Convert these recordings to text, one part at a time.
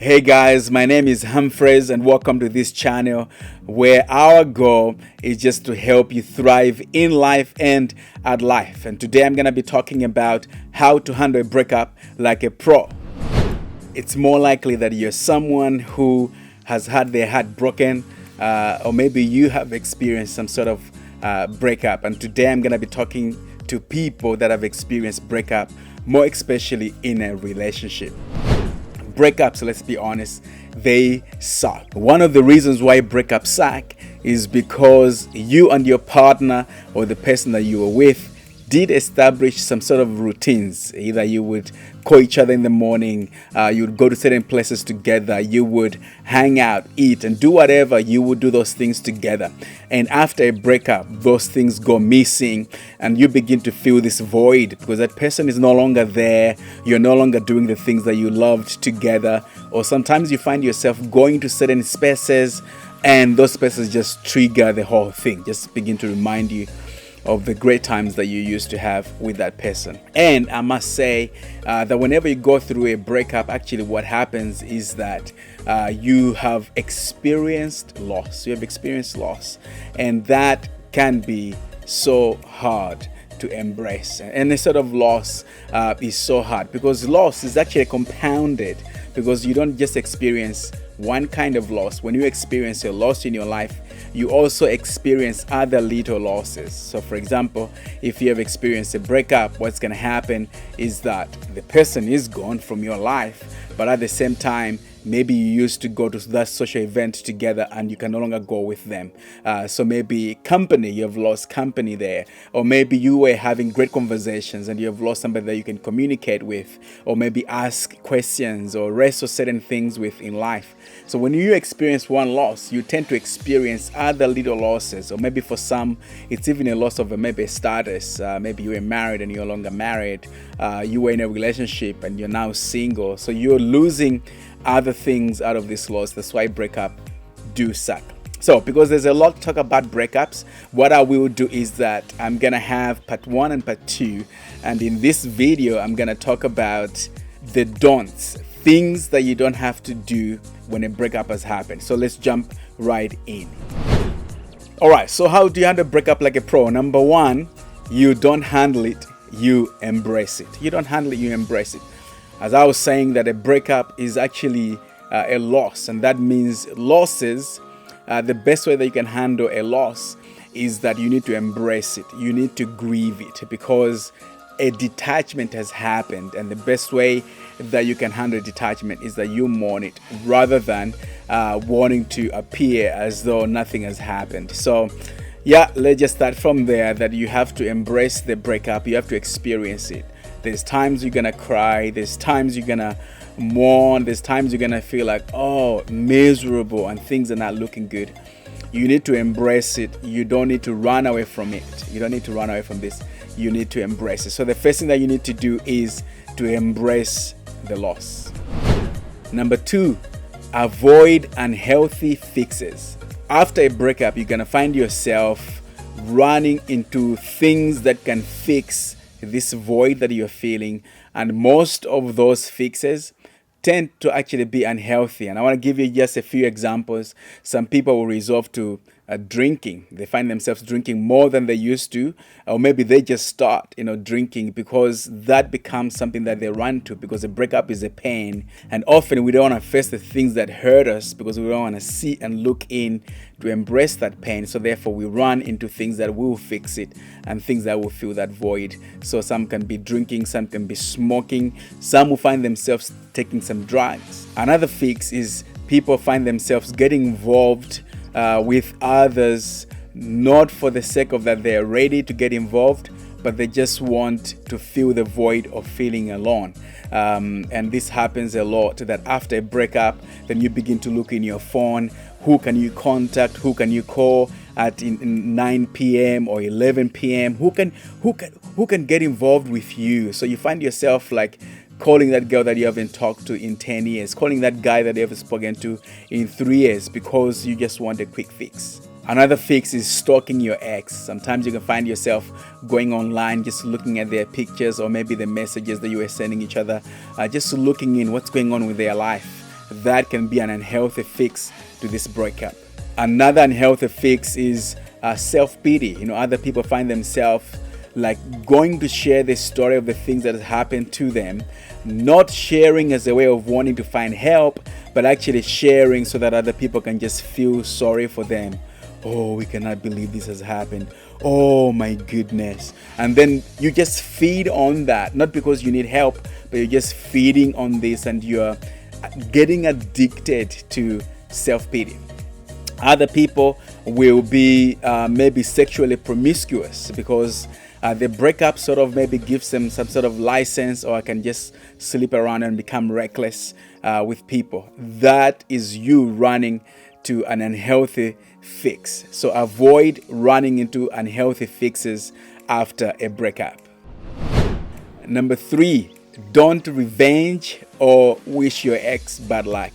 Hey guys, my name is Humphreys and welcome to this channel where our goal is just to help you thrive in life and at life. And today I'm going to be talking about how to handle a breakup like a pro. It's more likely that you're someone who has had their heart broken, or maybe you have experienced some sort of breakup. And today I'm going to be talking to people that have experienced breakup, more especially in a relationship. Breakups, let's be honest, they suck. One of the reasons why breakups suck is because you and your partner or the person that you were with did establish some sort of routines. Either you would call each other in the morning, you would go to certain places together, you would hang out, eat, and do whatever. You would do those things together. And after a breakup, those things go missing and you begin to feel this void because that person is no longer there. You're no longer doing the things that you loved together. Or sometimes you find yourself going to certain spaces and those spaces just trigger the whole thing, just begin to remind you of the great times that you used to have with that person. And I must say that whenever you go through a breakup, actually what happens is that you have experienced loss. You have experienced loss, and that can be so hard to embrace. And this sort of loss is so hard because loss is actually compounded, because you don't just experience one kind of loss. When you experience a loss in your life, you also experience other little losses. So for example, if you have experienced a breakup, what's going to happen is that the person is gone from your life, but at the same time, maybe you used to go to that social event together and you can no longer go with them. So maybe company, you have lost company there. Or maybe you were having great conversations and you have lost somebody that you can communicate with, or maybe ask questions or wrestle certain things with in life. So when you experience one loss, you tend to experience other little losses. Or maybe for some, it's even a loss of maybe a status. Maybe you were married and you're no longer married. You were in a relationship and you're now single. So you're losing other things out of this loss. That's why breakup do suck. So because there's a lot to talk about breakups, what I will do is that I'm gonna have part 1 and part 2, and in this video I'm gonna talk about the don'ts, things that you don't have to do when a breakup has happened. So let's jump right in. Alright, so how do you handle breakup like a pro? Number 1, you don't handle it, you embrace it. You don't handle it, you embrace it. As I was saying, that a breakup is actually a loss, and that means losses. The best way that you can handle a loss is that you need to embrace it. You need to grieve it because a detachment has happened, and the best way that you can handle detachment is that you mourn it rather than wanting to appear as though nothing has happened. So yeah, let's just start from there, that you have to embrace the breakup. You have to experience it. There's times you're gonna cry, there's times you're gonna mourn, there's times you're gonna feel like, oh, miserable and things are not looking good. You need to embrace it. You don't need to run away from it. You don't need to run away from this. You need to embrace it. So the first thing that you need to do is to embrace the loss. Number 2, avoid unhealthy fixes. After a breakup, you're gonna find yourself running into things that can fix this void that you're feeling, and most of those fixes tend to actually be unhealthy. And I want to give you just a few examples. Some people will resort to drinking. They find themselves drinking more than they used to, or maybe they just start drinking because that becomes something that they run to, because a breakup is a pain, and often we don't want to face the things that hurt us because we don't want to see and look in to embrace that pain. So therefore we run into things that will fix it and things that will fill that void. So some can be drinking, some can be smoking, some will find themselves taking some drugs. Another fix is people find themselves getting involved with others, not for the sake of that they're ready to get involved, but they just want to fill the void of feeling alone. And this happens a lot, that after a breakup, then you begin to look in your phone. Who can you contact? Who can you call at in 9 p.m. or 11 p.m.? Who can get involved with you? So you find yourself like calling that girl that you haven't talked to in 10 years, calling that guy that you haven't spoken to in 3 years, because you just want a quick fix. Another fix is stalking your ex. Sometimes you can find yourself going online, just looking at their pictures or maybe the messages that you were sending each other, just looking in what's going on with their life. that can be an unhealthy fix to this breakup. Another unhealthy fix is self-pity. Other people find themselves like going to share the story of the things that has happened to them, not sharing as a way of wanting to find help, but actually sharing so that other people can just feel sorry for them. Oh, we cannot believe this has happened. Oh my goodness. And then you just feed on that, not because you need help, but you're just feeding on this, and you're getting addicted to self-pity. Other people will be maybe sexually promiscuous because the breakup sort of maybe gives them some sort of license, or I can just sleep around and become reckless with people. That is you running to an unhealthy fix. So avoid running into unhealthy fixes after a breakup. Number 3, don't revenge or wish your ex bad luck.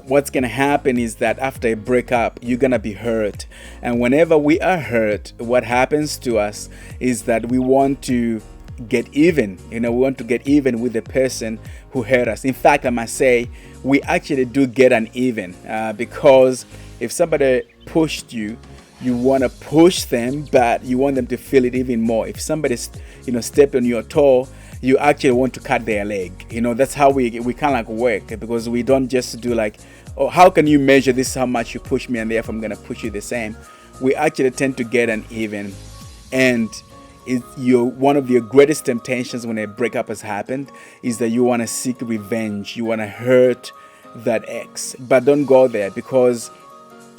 What's gonna happen is that after a breakup, you're gonna be hurt, and whenever we are hurt, what happens to us is that we want to get even. We want to get even with the person who hurt us. In fact, I must say, we actually do get an even because if somebody pushed you, you want to push them, but you want them to feel it even more. If somebody stepped on your toe, you actually want to cut their leg. That's how we kind of like work, because we don't just do like, oh, how can you measure this, how much you push me, and therefore I'm going to push you the same. We actually tend to get an even. And one of your greatest temptations when a breakup has happened is that you want to seek revenge. You want to hurt that ex. But don't go there, because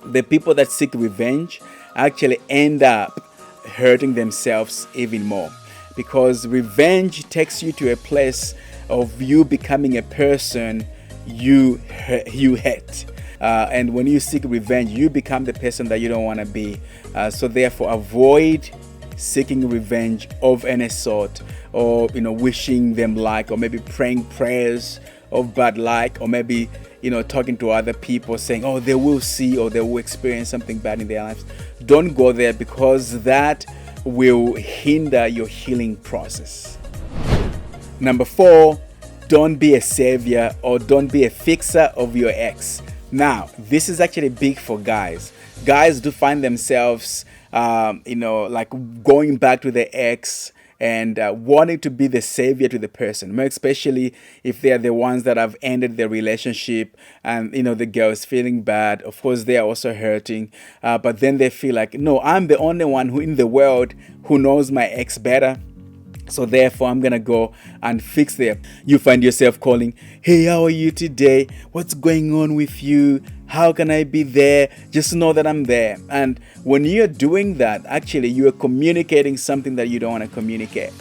the people that seek revenge actually end up hurting themselves even more. Because revenge takes you to a place of you becoming a person you hate. And when you seek revenge, you become the person that you don't want to be. So therefore, avoid seeking revenge of any sort, or wishing them luck, or maybe praying prayers of bad luck, or maybe talking to other people saying, oh, they will see, or they will experience something bad in their lives. Don't go there, because that will hinder your healing process. Number 4, don't be a savior or don't be a fixer of your ex. Now, this is actually big for guys. Guys do find themselves like going back to the ex and wanting to be the savior to the person, especially if they are the ones that have ended their relationship, and the girl is feeling bad. Of course, they are also hurting, but then they feel like, no, I'm the only one who in the world who knows my ex better, so therefore I'm gonna go and fix them. You find yourself calling, hey, how are you today? What's going on with you? How can I be there? Just know that I'm there. And when you're doing that, actually you are communicating something that you don't want to communicate.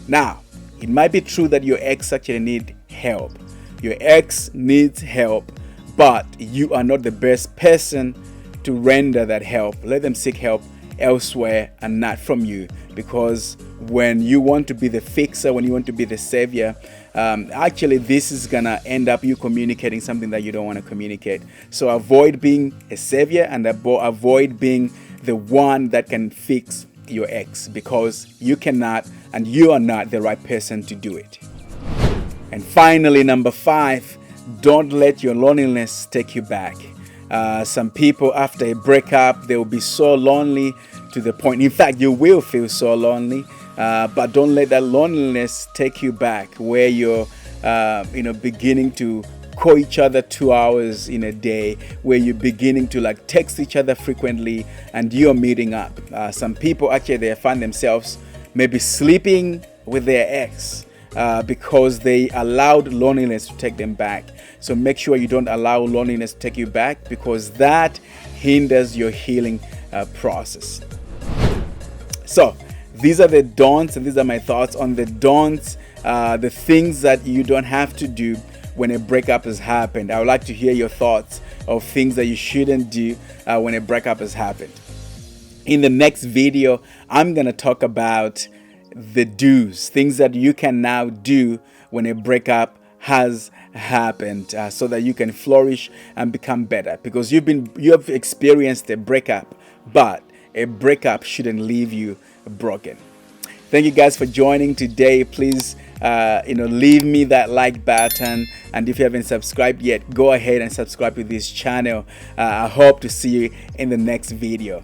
Now, it might be true that your ex actually needs help. Your ex needs help, but you are not the best person to render that help. Let them seek help elsewhere and not from you, because when you want to be the fixer, when you want to be the savior, actually this is gonna end up you communicating something that you don't want to communicate. So avoid being a savior and avoid being the one that can fix your ex, because you cannot, and you are not the right person to do it. And finally, number 5, don't let your loneliness take you back. Some people after a breakup, they will be so lonely to the point, in fact, you will feel so lonely, but don't let that loneliness take you back, where you're beginning to call each other 2 hours in a day, where you're beginning to like text each other frequently, and you're meeting up. Some people actually, they find themselves maybe sleeping with their ex because they allowed loneliness to take them back. So make sure you don't allow loneliness to take you back, because that hinders your healing process. So these are the don'ts, and these are my thoughts on the don'ts, the things that you don't have to do when a breakup has happened. I would like to hear your thoughts of things that you shouldn't do when a breakup has happened. In the next video, I'm going to talk about the do's, things that you can now do when a breakup has happened, so that you can flourish and become better, because you have experienced a breakup, but a breakup shouldn't leave you broken. Thank you guys for joining today. Please leave me that like button, And if you haven't subscribed yet, go ahead and subscribe to this channel. I hope to see you in the next video.